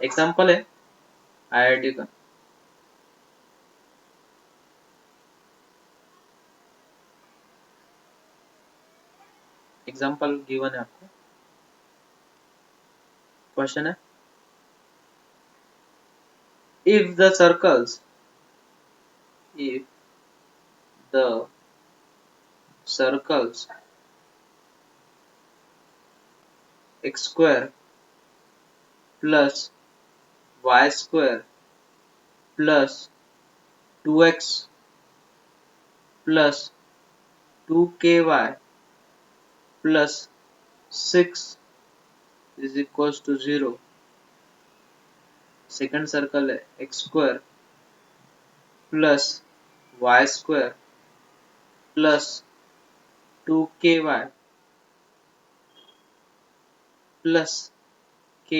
Example है IIT का। Example given है आपको। क्वेश्चन है, if the circles if the circles x square plus y square plus 2x plus 2ky plus 6 is equals to 0। Second circle है x square plus y square plus 2ky plus k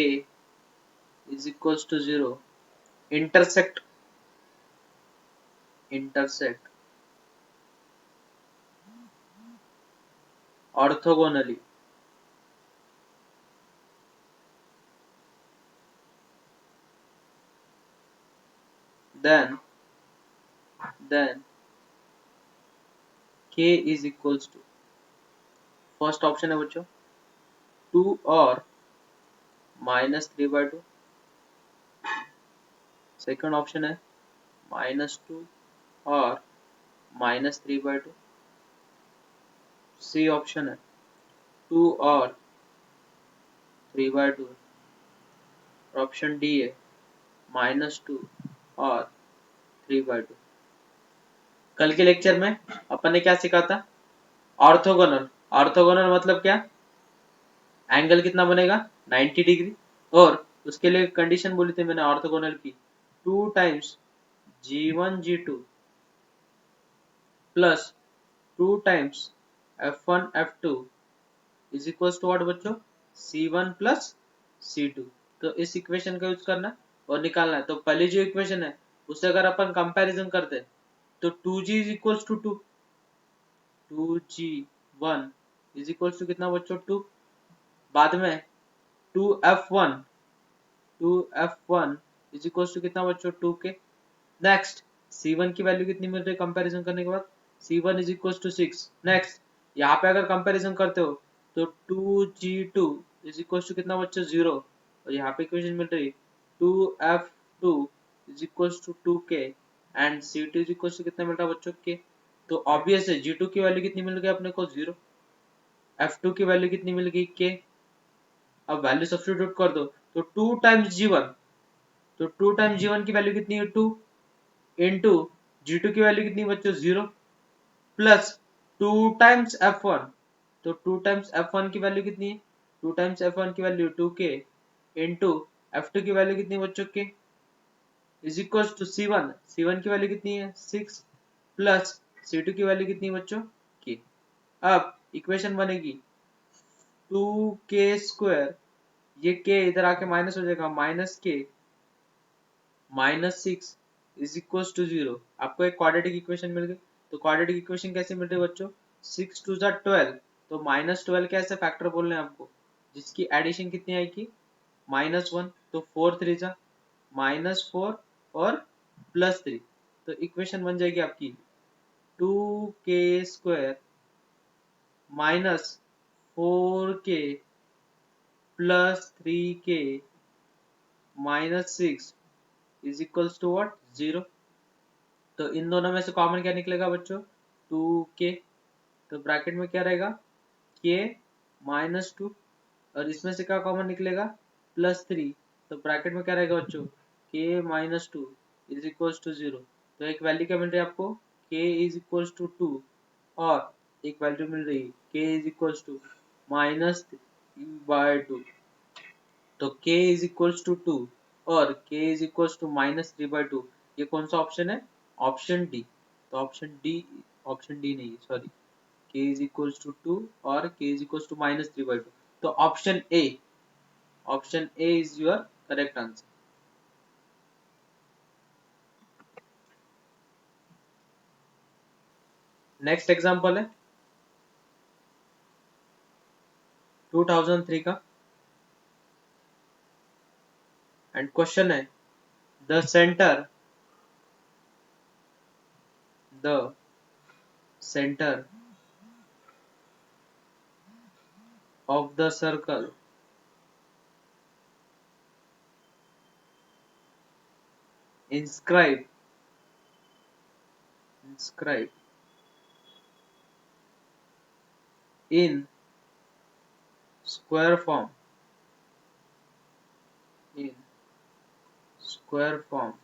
is equals to 0। intersect orthogonally, then k is equals to, first option है बच्चों 2 और -3/2, second option है -2 और -3/2, C option है 2 और 3/2, option D है -2 और 3/2। कल के लेक्चर में अपन ने क्या सीखा था? ऑर्थोगोनल। ऑर्थोगोनल मतलब क्या? एंगल कितना बनेगा 90 डिग्री, और उसके लिए कंडीशन बोली थी मैंने ऑर्थोगोनल की, 2 times G1 G2 plus 2 times F1 F2 is equals to what बच्चों? C1 plus C2। तो इस इक्वेशन का यूज करना और निकालना है। तो पहली जो इक्वेशन है उससे अगर अपन कंपैरिजन करते हैं तो 2G is equals to 2, 2G1 is equals to कितना बच्चों? 2। बाद में 2F1 इज इक्वल्स टू कितना बच्चों? 2 के। नेक्स्ट C1 की वैल्यू कितनी मिल रही है कंपैरिजन करने के बाद? C1 is equals to 6। Next यहाँ पे अगर कंपैरिजन करते हो तो 2G2 इज इक्वल्स टू कितना बच्चों? 0। और यहाँ पे इक्वेशन मिल रही 2F2 is equals to 2K and C2 is equals to कितना मिल रहा है बच्चों? K। तो ऑब्वियस है G2 की वैल्यू कितनी मिल गई अपने को? 0। F2 की वैल्यू कितनी मिल गई? K। अब वैल्यू सब्स्टिट्यूट कर दो तो 2 टाइम्स G1, तो 2 टाइम्स G1 की वैल्यू कितनी है? 2 इंटू G2 की वैल्यू कितनी बच्चों? 0 प्लस 2 टाइम्स F1, तो 2 टाइम्स F1 की वैल्यू कितनी है? 2 टाइम्स F1 की वैल्यू 2K इंटू F2 की वैल्यू कितनी बच्चों? K is equals to C1, C1 की वैल्यू कितनी है? 6 प्लस C2 की वैल्यू कितनी बच्चों? K। अब इक्वेशन बनेगी 2K स्क्वायर, ये K इधर आके माइनस हो जाएगा, -K -6 इज इक्वल्स टू 0। आपको एक क्वाड्रेटिक इक्वेशन मिल गई। तो क्वाड्रेटिक इक्वेशन कैसे मिल रही है बच्चों? 6 2 जा 12, तो -12 कैसे फैक्टर बोलने हैं आपको, जिसकी एडिशन कितनी आएगी? -1, तो 4 3 जा -4 और +3, तो इक्वेशन बन जाएगी आपकी 2K square -4K plus 3K -6 is equals to what? 0। तो इन दोनों में से कॉमन क्या निकलेगा बच्चों? 2K। तो ब्रैकेट में क्या रहेगा? K -2, और इसमें से क्या कॉमन निकलेगा? +3। तो ब्रैकेट में क्या रहेगा बच्चों? K -2 is equals to 0। तो एक वैल्यू क्या मिल रही है आपको? K इज इक्वल्स टू 2, और एक वैल्यू मिल रही है K इज इक्वल्स टू -3/2। तो k इज इक्वल्स टू 2 और k इज इक्वल्स टू -3/2, ये कौन सा ऑप्शन है? Option D. तो ऑप्शन डी नहीं, sorry, k is equals to 2 और k इज इक्वल्स टू -3/2। तो option A is your correct answer. Next example है 2003 का, एंड क्वेश्चन है the centre of the circle inscribe in square form in square form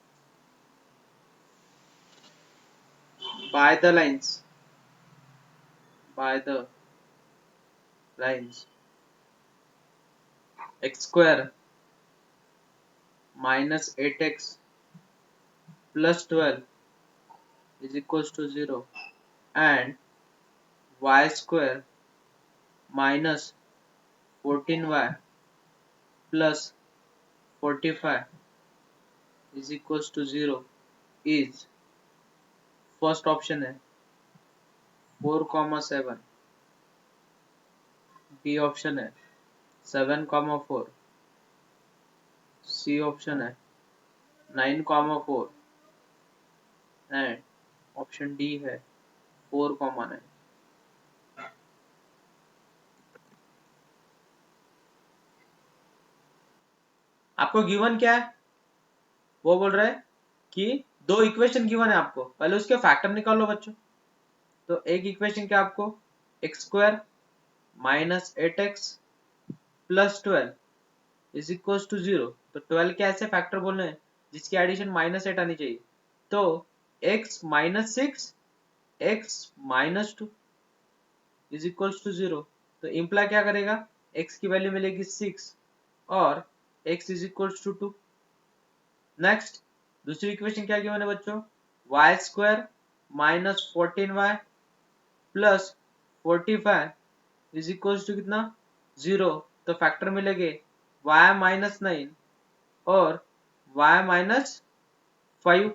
by the lines x square minus 8x plus 12 is equals to 0 and y square minus 14y plus 45 is equals to 0 is first option है 4, 7 B option है 7, 4 C option है 9, 4 and option D है 4, 9 आपको given क्या है वो बोल रहा है कि दो इक्वेशन गिवन है आपको पहले उसके फैक्टर निकालो बच्चों तो एक इक्वेशन क्या आपको X square minus 8x plus 12 is equal to 0 तो 12 के ऐसे फैक्टर बोलने हैं जिसकी एडिशन -8 आनी चाहिए तो x-6 x-2 is equal to 0 तो इम्प्लाई क्या करेगा x की वैल्यू मिलेगी 6 और x is equal to 2 next दूसरी इक्वेशन क्या गिवन है बच्चों y square minus 14y plus 45 is equal to कितना 0 तो फैक्टर मिलेंगे y माइनस 9 और y minus 5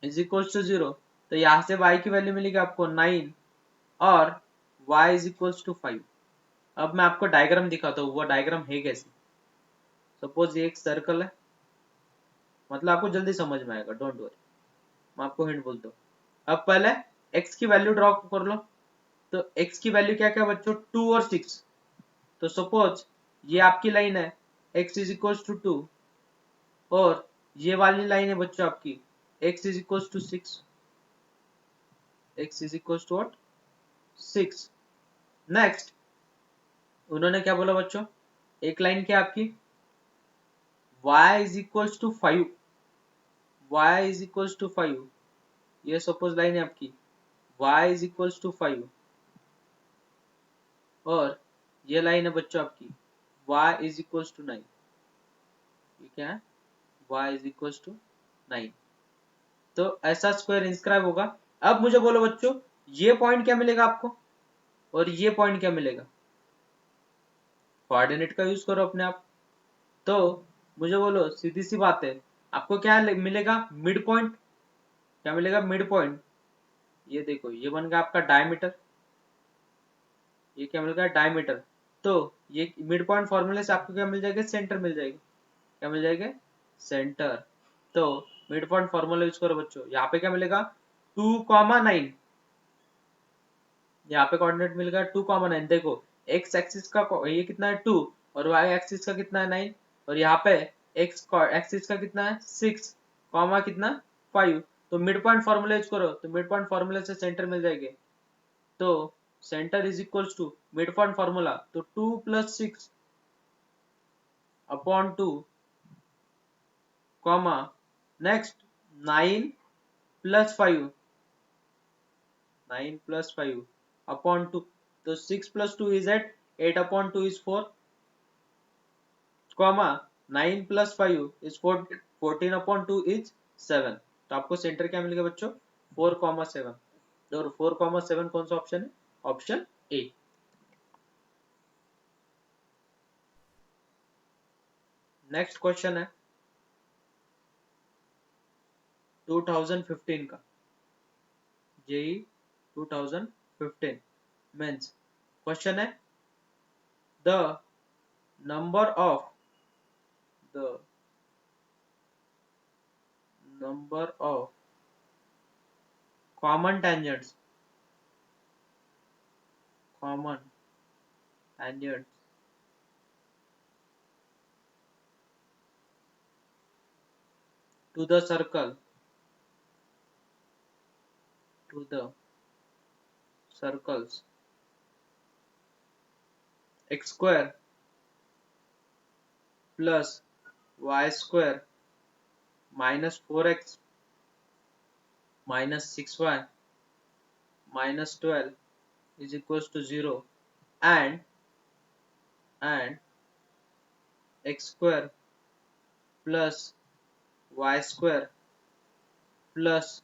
is equal to 0 तो यहाँ से y की वैल्यू मिलेगी आपको 9 और y इज इक्वल टू 5 अब मैं आपको डायग्राम दिखाता हूँ वो डायग्राम है कैसे सपोज ये एक सर्कल है मतलब आपको जल्दी समझ में आएगा डोंट वरी मैं आपको हिंट बोलता हूँ अब पहले x की वैल्यू ड्रॉ कर लो तो x की वैल्यू क्या क्या बच्चों 2 और 6 तो सपोज ये आपकी लाइन है x इज इक्वल टू 2 और ये वाली लाइन है बच्चों आपकी x is equal to 6 x is equal to what 6 next उन्होंने क्या बोला बच्चों एक लाइन क्या आपकी y is equal to 5 y is equal to 5 ये सपोज लाइन है आपकी y इज इक्वल टू 5 और ये लाइन है बच्चों आपकी y इज इक्वल टू 9 ये क्या है y इज इक्वल टू 9 तो ऐसा स्क्वायर इंस्क्राइब होगा अब मुझे बोलो बच्चों ये पॉइंट क्या मिलेगा आपको और ये पॉइंट क्या मिलेगा कोऑर्डिनेट का यूज करो अपने आप तो मुझे बोलो सीधी सी बात है आपको क्या मिलेगा मिड पॉइंट क्या मिलेगा मिड पॉइंट ये देखो ये बन गया आपका डायमीटर ये क्या मिल गया डायमीटर तो ये मिड पॉइंट फॉर्मूले से आपको क्या मिल जाएगा सेंटर मिल जाएगा क्या मिल जाएगा सेंटर तो मिड पॉइंट फॉर्मूला यूज करो बच्चों यहाँ पे क्या मिलेगा 2, 9 यहाँ पे कोऑर्डिनेट मिल गया 2, 9 देखो x एक्सिस का ये कितना है 2 और y एक्सिस का कितना है 9 और यहाँ पे x एक्सिस का कितना है 6 कॉमा कितना 5 तो मिड पॉइंट फॉर्मूला यूज करो तो मिड पॉइंट फॉर्मूले से सेंटर मिल जाएंगे तो centre is equals to mid point formula तो 2 + 6 अपॉन 2 कॉमा नेक्स्ट 9 + 5 9 + 5 upon 2 तो 6 + 2 is 8 8 upon 2 is 4 comma 9 + 5 is 14 14 upon 2 is 7 तो आपको सेंटर क्या मिलेगा बच्चों 4, 7 और 4, 7 कौन सा ऑप्शन है ऑप्शन ए नेक्स्ट क्वेश्चन है 2015 का जेई 2015 मेंस क्वेश्चन है the number of the number of common tangents to the circles x square plus y square minus 4x minus 6y minus 12 is equals to 0, and x square plus y square plus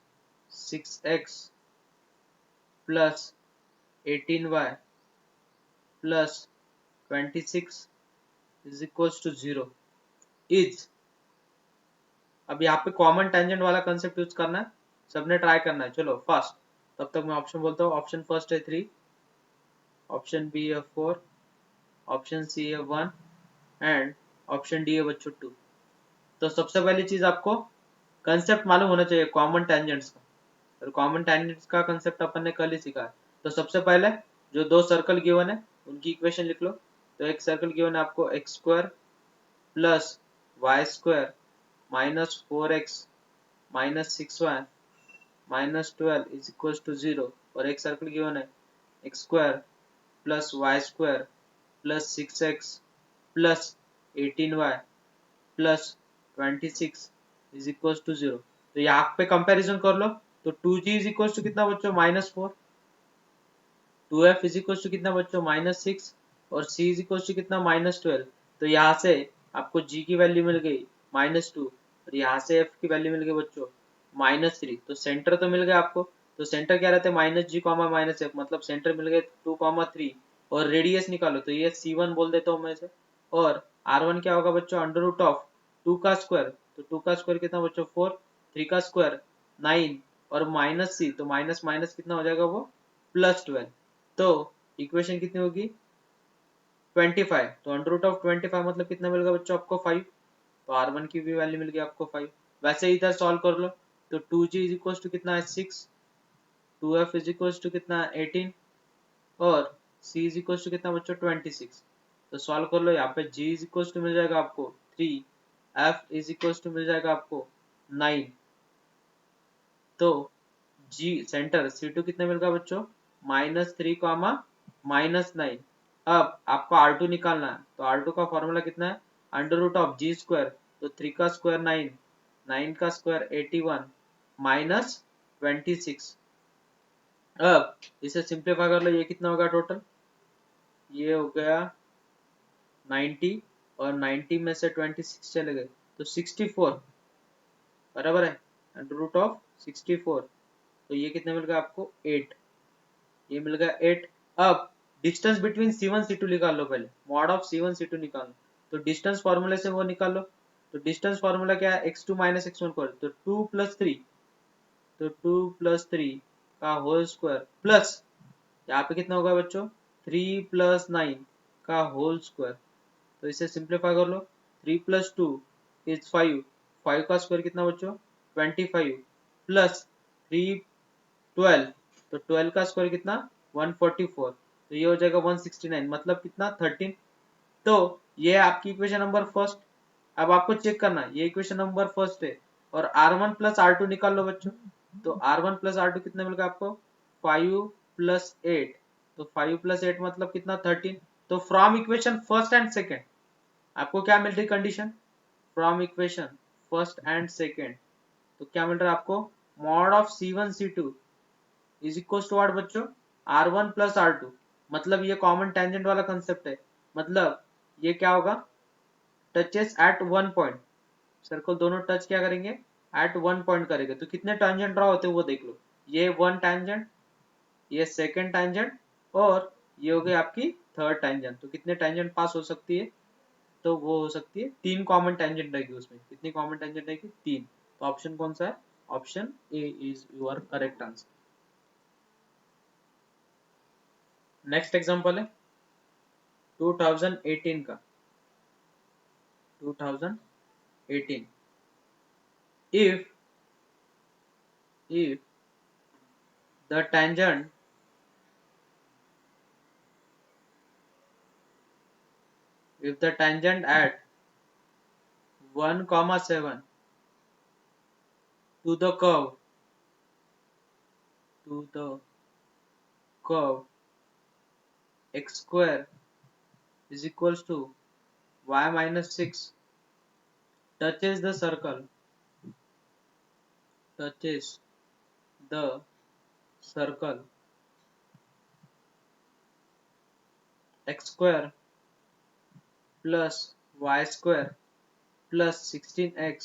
6x plus 18y plus 26 is equals to 0 is। अब यहाँ पे common tangent वाला concept use करना है, सबने try करना है। चलो फर्स्ट, तब तक मैं ऑप्शन बोलता हूँ। ऑप्शन फर्स्ट है 3, ऑप्शन बी है 4, ऑप्शन सी है 1 एंड ऑप्शन डी है बच्चों 2। तो सबसे पहली चीज आपको कंसेप्ट मालूम होना चाहिए कॉमन टेंजेंट्स का, और कॉमन टेंजेंट्स का कंसेप्ट अपन ने कल ही सीखा है। तो सबसे पहले जो दो सर्कल गिवन है उनकी इक्वेशन लिख लो। तो एक सर्कल गिवन है आपको X square plus Y square minus 4x minus 6y minus 12 is equal to 0, और एक सर्कल गिवन है X square plus Y square plus 6x plus 18y plus 26 is equal to 0। तो यहाँ पे कंपैरिजन कर लो। तो 2g इज इक्वल टू कितना बच्चों -4, 2f इज इक्वल टू कितना बच्चों -6, और c इज इक्वल टू कितना -12। तो यहाँ से आपको g की वैल्यू मिल गई -2, और यहाँ से f की वैल्यू मिल गई बच्चों -3। तो सेंटर तो मिल गया आपको। तो सेंटर क्या रहते हैं -g, -f, मतलब सेंटर मिल गए 2, 3, और रेडियस निकालो। तो ये c1 बोल देता हूँ मैं इसे, और r1 क्या होगा बच्चों अंडर रूट ऑफ 2 का स्क्वायर। तो 2 का स्क्वायर कितना बच्चों 4, 3 का स्क्वायर 9, और माइनस c, तो माइनस माइनस कितना हो जाएगा वो +12। तो इक्वेशन कितनी होगी 25। तो अंडर रूट ऑफ 25 मतलब कितना मिलेगा बच्चों आपको 5। तो r1 की भी वैल्यू मिल गई आपको 5। वैसे इधर सॉल्व कर लो। तो 2g इज इक्वल टू कितना है 6, 2f इज इक्वल टू कितना है 18, और c इज इक्वल टू कितना बच्चों 26। तो सॉल्व कर लो। यहाँ पे g इज इक्वल टू मिल जाएगा आपको 3, f इज इक्वल टू मिल जाएगा आपको 9। तो g सेंटर c2 कितना मिल गया बच्चों -3 -9। अब आपको r2 निकालना है। तो r2 का फॉर्मूला कितना है under root of G square. तो 3 का स्क्वायर 9, 9 का स्क्वायर 81 माइनस 26। अब इसे सिंप्लीफाई कर लो। ये कितना होगा टोटल, ये हो गया 90, और 90 में से 26 चले गए तो 64 बराबर है अंडर रूट ऑफ 64। तो ये कितना मिल गया आपको 8, ये मिल गया 8। अब डिस्टेंस बिटवीन C1 C2 निकाल लो। पहले मॉड ऑफ C1 C2 निकाल लो। तो डिस्टेंस फॉर्मूले से वो निकाल लो। तो डिस्टेंस फॉर्मूला क्या है x2 - x1 कर। तो 2 + 3, तो 2 + 3 का होल स्क्वायर प्लस यहाँ पे कितना होगा बच्चों 3 + 9 का होल स्क्वायर। तो इसे सिंप्लीफाई कर लो। 3 + 2 इज 5, 5 का स्क्वायर कितना बच्चों 25 प्लस 3 12, तो 12 का स्क्वायर कितना 144। तो ये हो जाएगा 169, मतलब कितना 13। तो ये है आपकी इक्वेशन नंबर फर्स्ट। अब आपको चेक करना है ये इक्वेशन नंबर फर्स्ट है, और r1 + r2 निकाल लो बच्चों। तो r1 + r2 कितना मिल गया आपको 5 + 8, तो 5 + 8 मतलब कितना 13। तो from equation first and second आपको क्या मिल रही condition, from equation first and second तो क्या मिल रहा है आपको mod of C1 C2 is equal to what बच्चों r1 + r2। मतलब ये कॉमन टेंजेंट वाला कंसेप्ट है। मतलब ये क्या होगा touches at one point, circle दोनों टच क्या करेंगे एट वन पॉइंट करेंगे। तो कितने टेंजेंट ड्रॉ होते हैं वो देख लो। ये वन टेंजेंट, ये सेकंड टेंजेंट, और ये हो गई आपकी थर्ड टेंजेंट। तो कितने टेंजेंट पास हो सकती है, तो वो हो सकती है 3 कॉमन टेंजेंट रहेगी उसमें। कितनी कॉमन टेंजेंट रहेगी 3। तो ऑप्शन कौन सा है option A is your correct answer. Next example है 2018 का। 2018 if if the tangent at 1 comma 7 to the curve x square is equals to y minus 6 touches the circle touches the circle x square plus y square plus 16x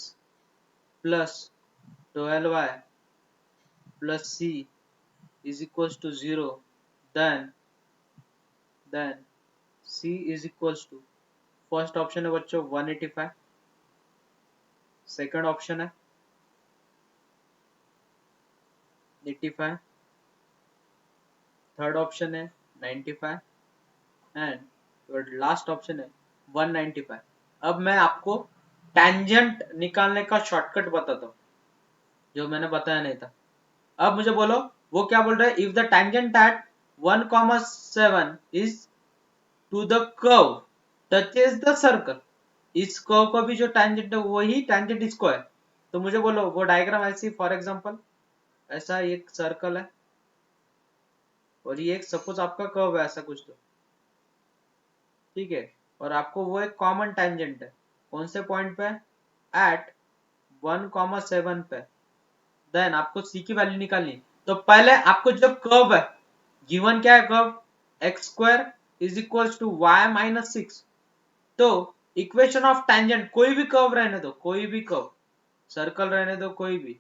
plus 12y plus c is equals to 0, then c is equals to first option है बच्चों 185, second option है 85, third option है 95 and last option है 195। अब मैं आपको tangent निकालने का शॉर्टकट बताता हूँ जो मैंने बताया नहीं था। अब मुझे बोलो वो क्या बोल रहा है, if the tangent at 1,7 is to the curve touches the circle, इस कर्व का भी जो टेंजेंट है वही टेंजेंट इसको है। तो मुझे बोलो वो डायग्राम ऐसी, फॉर एग्जांपल ऐसा एक सर्कल है और ये एक सपोज आपका कर्व है ऐसा कुछ, तो ठीक है, और आपको वो एक कॉमन टेंजेंट है कौन से पॉइंट पे, एट 1,7 पे, देन आपको c की वैल्यू निकालनी। तो पहले आपको जो कर्व है गिवन क्या है, curve X square is equal to Y minus 6, तो इक्वेशन ऑफ टेंजेंट कोई भी कर्व रहने दो, कोई भी कर्व सर्कल रहने दो, कोई भी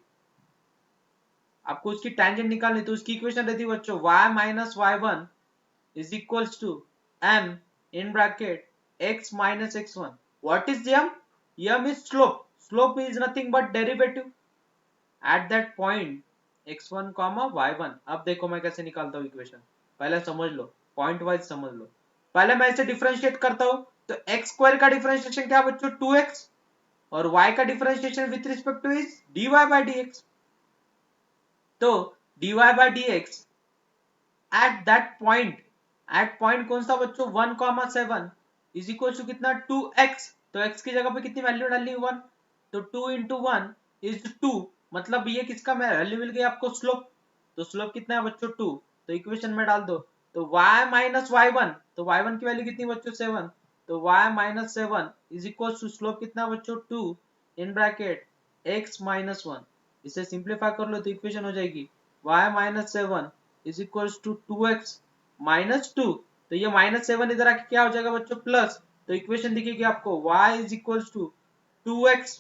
आपको उसकी टेंजेंट निकालनी, तो उसकी इक्वेशन रहती है बच्चों y minus y1 is equals to m in bracket x minus x1. What is m? m is slope. Slope is nothing but derivative at that point x1 comma y1। अब देखो मैं कैसे निकालता हूँ इक्वेशन, पहले समझ लो, पॉइंट वाइज समझ लो। पहले मैं इसे डिफरेंशिएट करता हूँ, तो x स्क्वायर का डिफरेंशिएशन क्या बच्चों 2x, और y का differentiation with respect to is dy by dx। तो dy by dx at that point, at point कौन सा बच्चों 1,7 इज इक्वल टू कितना 2x, तो x की जगह पे कितनी वैल्यू डालनी 1, तो 2 इंटू 1 इज 2, मतलब ये किसका वैल्यू मिल गई आपको स्लोप, तो स्लोप कितना है बच्चों 2, तो इक्वेशन में डाल दो, तो y माइनस y1, तो y1 की वैल्यू कितनी बच्चों 7, तो y माइनस 7 इज इक्वल टू स्लोप कितना बच्चों 2 इन ब्रैकेट x माइनस 1, इसे सिंप्लीफाई कर लो तो इक्वेशन हो जाएगी y माइनस 7 is equal to 2x minus 2, तो ये माइनस 7 इधर आके क्या हो जाएगा बच्चों प्लस, तो इक्वेशन दिखेगी आपको y is equal to 2x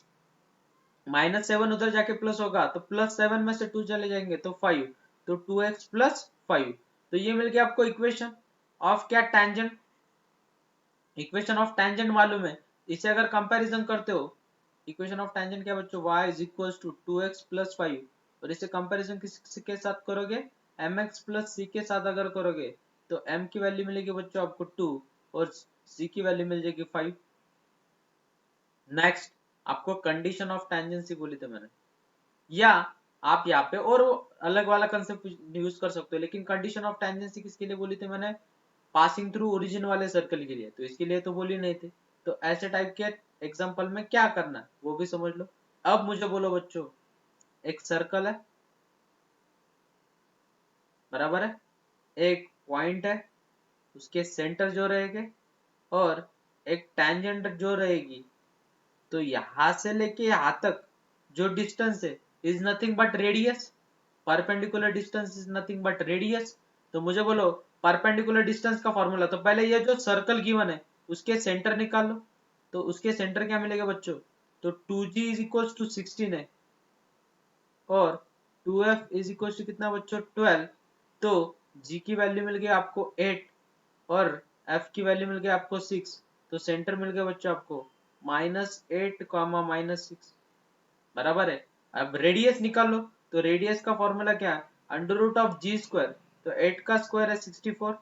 minus 7 उधर जाके प्लस होगा, तो प्लस 7 में से 2 चले जाएंगे तो 5, तो 2x प्लस 5, तो ये मिल गया आपको इक्वेशन ऑफ क्या टेंजेंट, इक्वेशन ऑफ टेंजेंट मालूम है, इसे अगर कंपैरिजन करते हो इक्वेशन ऑफ टेंजेंट क्या बच्चों y is equal to 2x plus 5, और इसे कंपैरिजन किसके साथ करोगे mx प्लस c के साथ अगर करोगे तो m की वैल्यू मिलेगी बच्चों आपको 2 और c की वैल्यू मिल जाएगी 5। नेक्स्ट आपको कंडीशन ऑफ टेंजेंसी बोली थी मैंने, या आप यहाँ पे और अलग वाला कंसेप्ट यूज कर सकते हो, लेकिन कंडीशन ऑफ टेंजेंसी किसके लिए बोली थी मैंने, पासिंग थ्रू ओरिजिन वाले सर्कल के लिए, तो इसके लिए तो बोली नहीं थी। तो ऐसे टाइप के एग्जांपल में क्या करना है वो भी समझ लो। अब मुझे बोलो बच्चों एक सर्कल है बराबर है, एक पॉइंट है उसके सेंटर जो रहेंगे और एक टेंजेंट जो रहेगी, तो यहां से लेके यहां तक जो डिस्टेंस है is nothing but radius, perpendicular distance is nothing but radius. तो मुझे बोलो परपेंडिकुलर डिस्टेंस का फॉर्मूला, तो पहले ये जो सर्कल गिवन है उसके सेंटर निकाल लो, तो उसके सेंटर क्या मिलेगा बच्चों, तो 2g इज इक्वल टू 16 है और 2f इज इक्वल टू कितना बच्चों 12, तो g की वैल्यू मिल गई आपको 8 और f की वैल्यू मिल गई आपको 6, तो सेंटर मिल गया बच्चों आपको -8 कॉमा -6 बराबर है। अब रेडियस निकाल लो, तो रेडियस का फॉर्मूला क्या है under root of G square, तो 8 का स्क्वायर है 64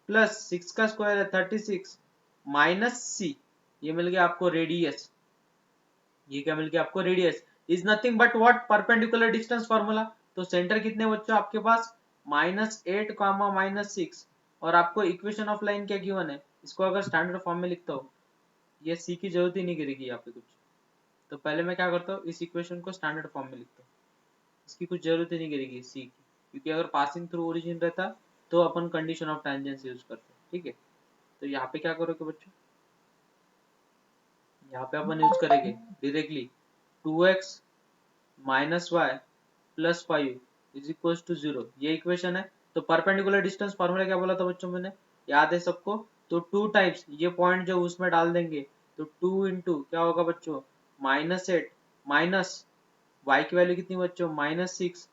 प्लस 6 का स्क्वायर है 36 माइनस सी, ये मिल गया आपको रेडियस, ये क्या मिल गया आपको radius. Is nothing but what perpendicular distance formula. तो सेंटर कितने बच्चों आपके पास -8 कॉमा -6 और आपको इक्वेशन ऑफ लाइन क्या गिवन है, इसको अगर स्टैंडर्ड फॉर्म में लिखता हूँ ये सी की जरूरत ही नहीं गिरेगी यहाँ पे कुछ। तो पहले मैं क्या करता हूँ इस इक्वेशन को स्टैंडर्ड फॉर्म में लिखता हूँ, इसकी कुछ जरूरत ही नहीं गिरेगी सी की, क्योंकि अगर पासिंग थ्रू ओरिजिन रहता तो अपन कंडीशन ऑफ टेंजेंस यूज करते। ठीक है, तो यहाँ पे क्या करोगे बच्चों, यहाँ पे अपन यूज करेंगे directly 2x minus Y plus 5 is equal to 0, ये इक्वेशन है। तो परपेंडिकुलर डिस्टेंस फॉर्मूला क्या बोला था बच्चों मैंने, याद है सबको। तो 2 टाइम्स ये पॉइंट जो उसमें डाल देंगे तो 2 इंटू क्या होगा बच्चों -8 माइनस y की वैल्यू कितनी बच्चों -6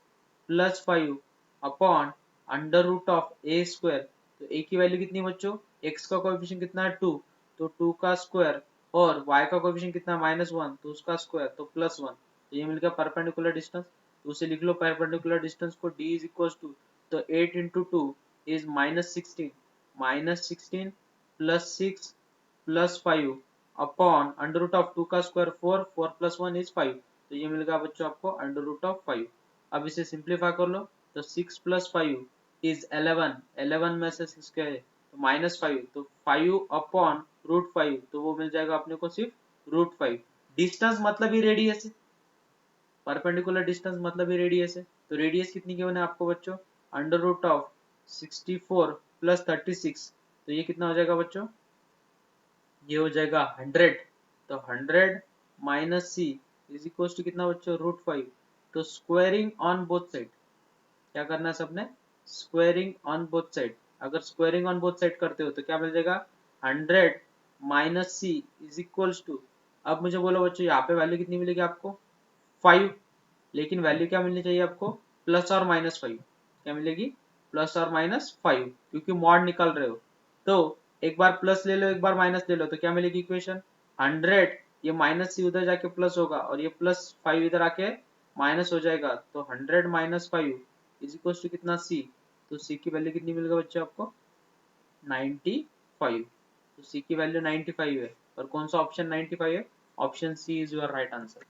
plus 5 upon under root of A square. तो a की वैल्यू कितनी बच्चों, x का कोएफिशिएंट कितना है 2, तो 2 का स्क्वायर और y का कोएफिशिएंट कितना -1 तो उसका स्क्वायर तो +1। तो ये मिल गया परपेंडिकुलर डिस्टेंस। तो उसे लिख लो परपेंडिकुलर डिस्टेंस को d इज इक्वल टू, तो 8 into 2 is -16 plus 6 plus 5 upon under root of 2 का स्क्वायर 4, 4 प्लस 1 इज 5। तो ये मिल गया बच्चों आपको अंडर रूट ऑफ 5। अब इसे सिंप्लीफाई कर लो, तो 6 प्लस 5 इज 11, 11 में से 6 क्या है तो -5, तो 5 अपॉन √5, तो वो मिल जाएगा अपने को सिर्फ √5। डिस्टेंस मतलब ही रेडियस है, परपेंडिकुलर डिस्टेंस मतलब ही रेडियस है। तो रेडियस कितनी गिवन है आपको बच्चों, अंडर रूट ऑफ 64 प्लस 36, तो ये कितना हो जाएगा बच्चों, ये हो जाएगा 100। तो 100 minus C is equal to कितना बच्चों √5। तो स्क्वायरिंग ऑन बोथ साइड, क्या करना है सबने, स्क्वायरिंग ऑन बोथ साइड। अगर स्क्वायरिंग ऑन बोथ साइड करते हो तो क्या मिल जाएगा 100 minus C is equal to, अब मुझे बोलो बच्चों यहाँ पे वैल्यू कितनी मिलेगी आपको 5, लेकिन वैल्यू क्या मिलनी चाहिए आपको प्लस और -5, क्या मिलेगी +or -5, क्योंकि मॉड निकाल रहे हो। तो एक बार प्लस ले लो एक बार माइनस ले लो तो क्या मिलेगी इक्वेशन 100, ये माइनस सी उधर जाके प्लस होगा और ये +5 इधर आके माइनस हो जाएगा। तो 100 -5 इज इक्वल टू कितना सी, तो सी की वैल्यू कितनी मिलेगा बच्चों आपको 95। तो सी की वैल्यू 95 है और कौन सा ऑप्शन 95 है, option C is your right answer.